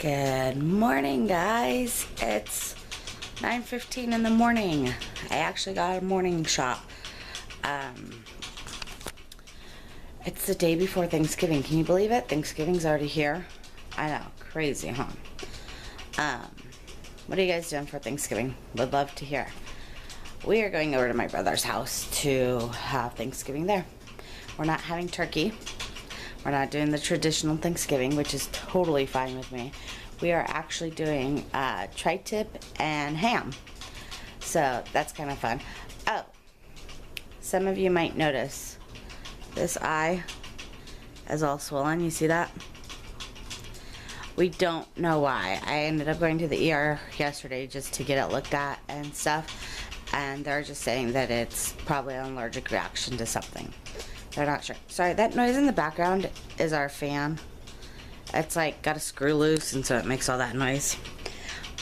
Good morning, guys. It's 9:15 in the morning. I actually got a morning shop. It's the day before Thanksgiving. Can you believe it? Thanksgiving's already here. I know, crazy, huh? What are you guys doing for Thanksgiving? Would love to hear. We are going over to my brother's house to have Thanksgiving there. We're not having turkey. We're not doing the traditional Thanksgiving, which is totally fine with me. We are actually doing tri-tip and ham. So that's kind of fun. Oh, some of you might notice this eye is all swollen. You see that? We don't know why. I ended up going to the ER yesterday just to get it looked at and stuff. And they're just saying that it's probably an allergic reaction to something. They're not sure. Sorry, that noise in the background is our fan. It's like got a screw loose, and so it makes all that noise.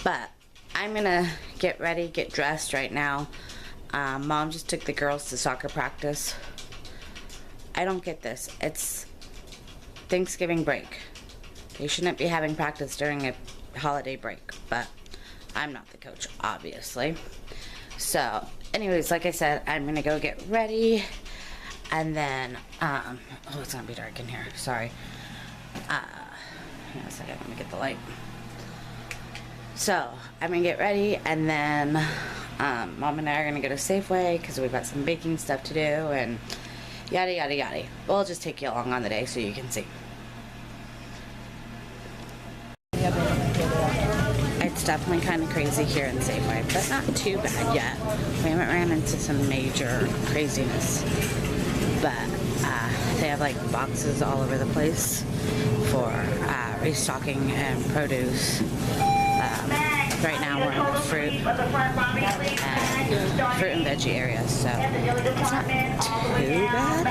But I'm gonna get ready, get dressed right now. Mom just took the girls to soccer practice. I don't get this. It's Thanksgiving break. They shouldn't be having practice during a holiday break, but I'm not the coach, obviously. So, anyways, like I said, I'm gonna go get ready. And then, oh, it's gonna be dark in here, sorry. Hang on a second, let me get the light. So, I'm gonna get ready, and then, Mom and I are gonna go to Safeway, because we've got some baking stuff to do, and yada, yada, yada. We'll just take you along on the day so you can see. It's definitely kind of crazy here in Safeway, but not too bad yet. We haven't ran into some major craziness. But they have like boxes all over the place for restocking and produce. Right now we're in the fruit and veggie area, so it's not too bad.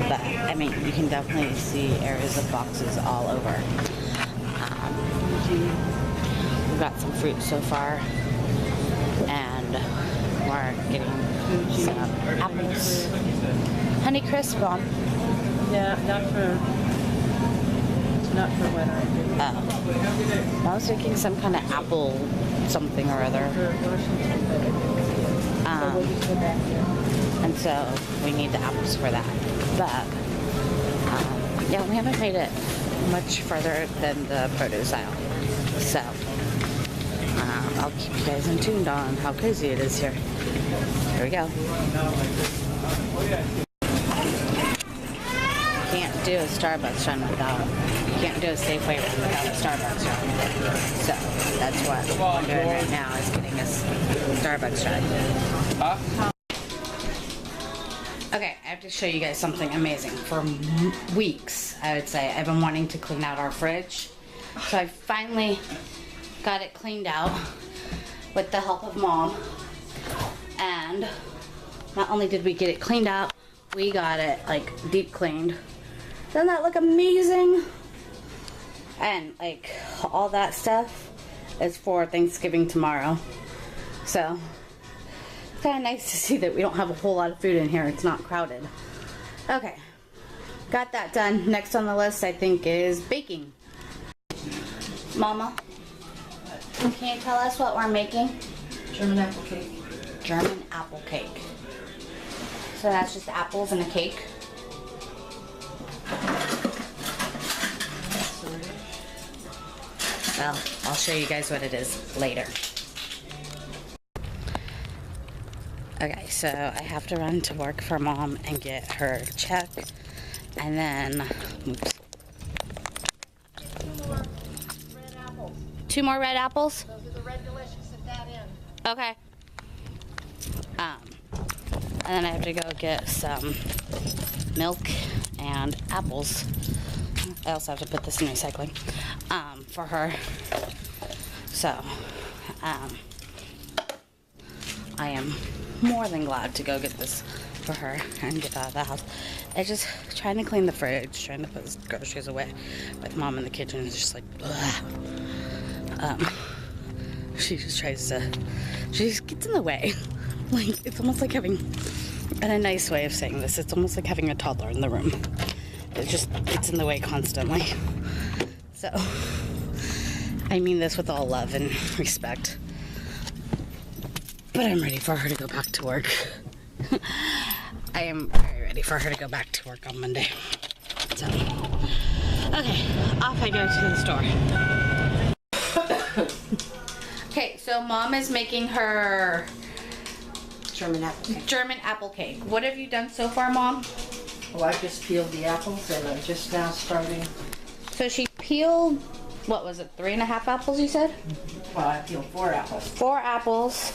But I mean, you can definitely see areas of boxes all over. We've got some fruit so far, and we're getting some apples. Honey Crisp, Mom. Yeah, not for winter. I was thinking some kind of apple something or other. And so we need the apples for that. But yeah, we haven't made it much further than the produce aisle. So I'll keep you guys in tuned on how crazy it is here. Here we go. Can't do a Starbucks run without, you can't do a Safeway run without a Starbucks run. So that's what I'm doing right now, is getting a Starbucks run. Okay, I have to show you guys something amazing. For weeks, I would say, I've been wanting to clean out our fridge. So I finally got it cleaned out with the help of Mom. And not only did we get it cleaned out, we got it like deep cleaned. Doesn't that look amazing? And like all that stuff is for Thanksgiving tomorrow. So it's kind of nice to see that we don't have a whole lot of food in here. It's not crowded. Okay, got that done. Next on the list, I think, is baking. Mama, can you tell us what we're making? German apple cake. German apple cake. So that's just apples and a cake. Well, I'll show you guys what it is later. Okay, so I have to run to work for Mom and get her check. And then, oops. 2 more red apples? Those are the Red Delicious at that end. Okay. And then I have to go get some milk and apples. I also have to put this in recycling for her. So I am more than glad to go get this for her and get out of the house. I just trying to clean the fridge, trying to put groceries away with Mom in the kitchen is just like she just tries to, she just gets in the way. Like, it's almost like having, in a nice way of saying this, it's almost like having a toddler in the room. It just gets in the way constantly. So I mean this with all love and respect. But I'm ready for her to go back to work. I am very ready for her to go back to work on Monday. So, okay, off I go to the store. Okay, so Mom is making her German apple cake. German apple cake. What have you done so far, Mom? Well, I just peeled the apples and I'm just now starting. So she peeled, what was it, 3.5 apples you said? Well, I peeled 4 apples. 4 apples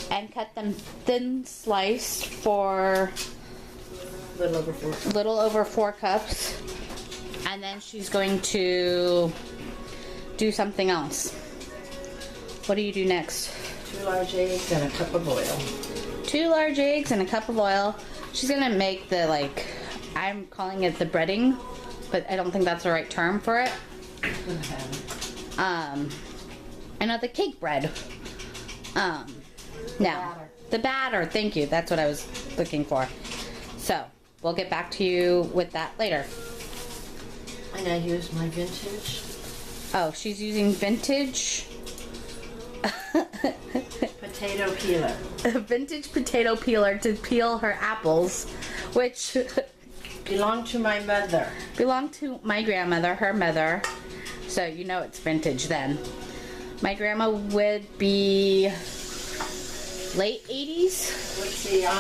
and cut them thin sliced for A little over 4. little over 4 cups. And then she's going to do something else. What do you do next? 2 large eggs and a cup of oil. 2 large eggs and a cup of oil. She's gonna make the, like, I'm calling it the breading, but I don't think that's the right term for it. The cake bread. Now, batter. the batter, thank you, that's what I was looking for. So, we'll get back to you with that later. And I use my vintage Oh, she's using vintage, potato peeler. a vintage potato peeler to peel her apples, which Belonged to my mother. belonged to my grandmother, her mother. So you know it's vintage then. My grandma would be late 80s. Let's see, yep,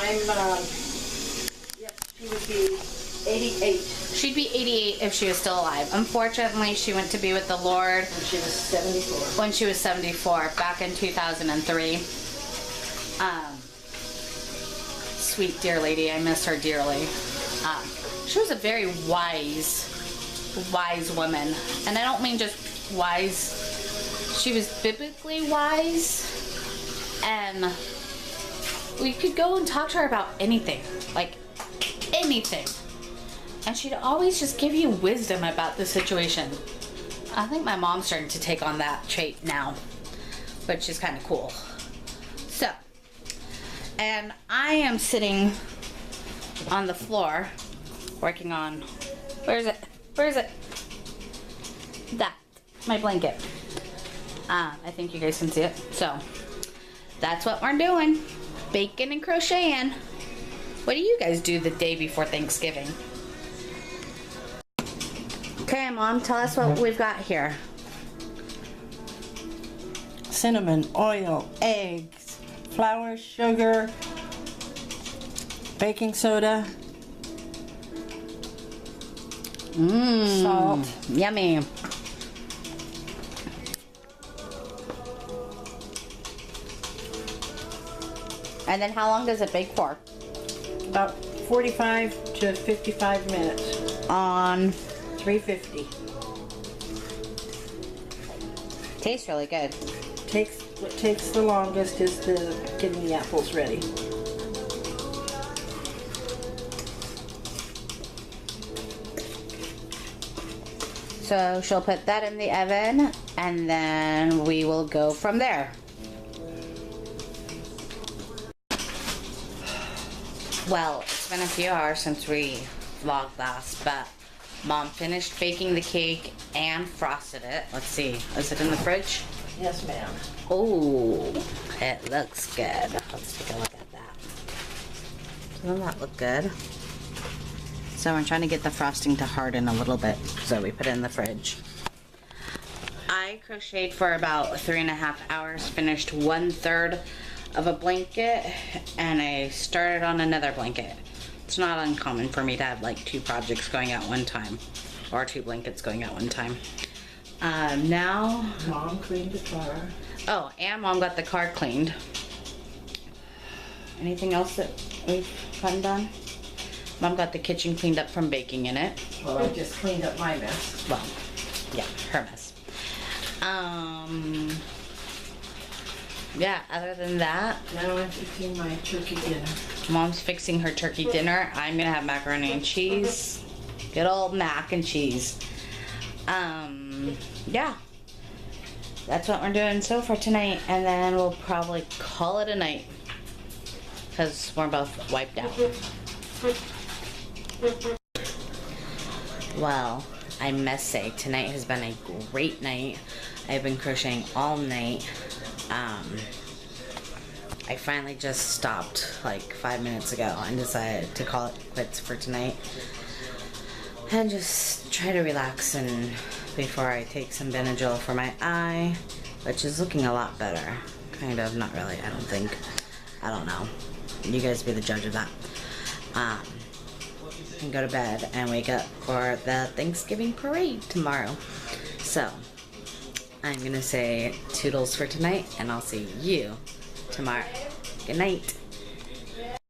she would be 88 She'd be 88 if she was still alive. Unfortunately, she went to be with the Lord when she was 74. when she was 74, back in 2003. Sweet dear lady, I miss her dearly. She was a very wise woman. And I don't mean just wise. She was biblically wise. And we could go and talk to her about anything. Like, anything. And she'd always just give you wisdom about the situation. I think my mom's starting to take on that trait now, which is kind of cool. So, and I am sitting on the floor working on, where is it? That, my blanket. I think you guys can see it. So, that's what we're doing. Baking and crocheting. What do you guys do the day before Thanksgiving? Okay, Mom, tell us what we've got here. Cinnamon, oil, eggs, flour, sugar, baking soda, salt. Yummy. And then how long does it bake for? About 45 to 55 minutes. On 350. tastes really good. What takes the longest is getting the apples ready. So she'll put that in the oven and then we will go from there. Well, it's been a few hours since we vlogged last, but Mom finished baking the cake and frosted it. Let's see, is it in the fridge? Yes, ma'am. Oh, it looks good. Let's take a look at that. Doesn't that look good? So we're trying to get the frosting to harden a little bit, so we put it in the fridge. I crocheted for about 3.5 hours, finished 1/3 of a blanket, and I started on another blanket. It's not uncommon for me to have like 2 projects going at one time, or 2 blankets going at one time. Now, Mom cleaned the car. oh, and Mom got the car cleaned. Anything else that we've gotten done? Mom got the kitchen cleaned up from baking in it. Well, I just cleaned up my mess. Well, yeah, her mess. Yeah, other than that, Now I'm fixing my turkey dinner. Mom's fixing her turkey dinner. I'm gonna have macaroni and cheese. Good old mac and cheese. Yeah. That's what we're doing so far tonight, and then we'll probably call it a night. Because we're both wiped out. Well, I must say, tonight has been a great night. I've been crocheting all night. I finally just stopped like 5 minutes ago and decided to call it quits for tonight. And just try to relax and before I take some Benadryl for my eye, which is looking a lot better. Kind of, not really, I don't think. I don't know. You guys be the judge of that. And go to bed and wake up for the Thanksgiving parade tomorrow. So, I'm gonna say toodles for tonight and I'll see you tomorrow. Good night.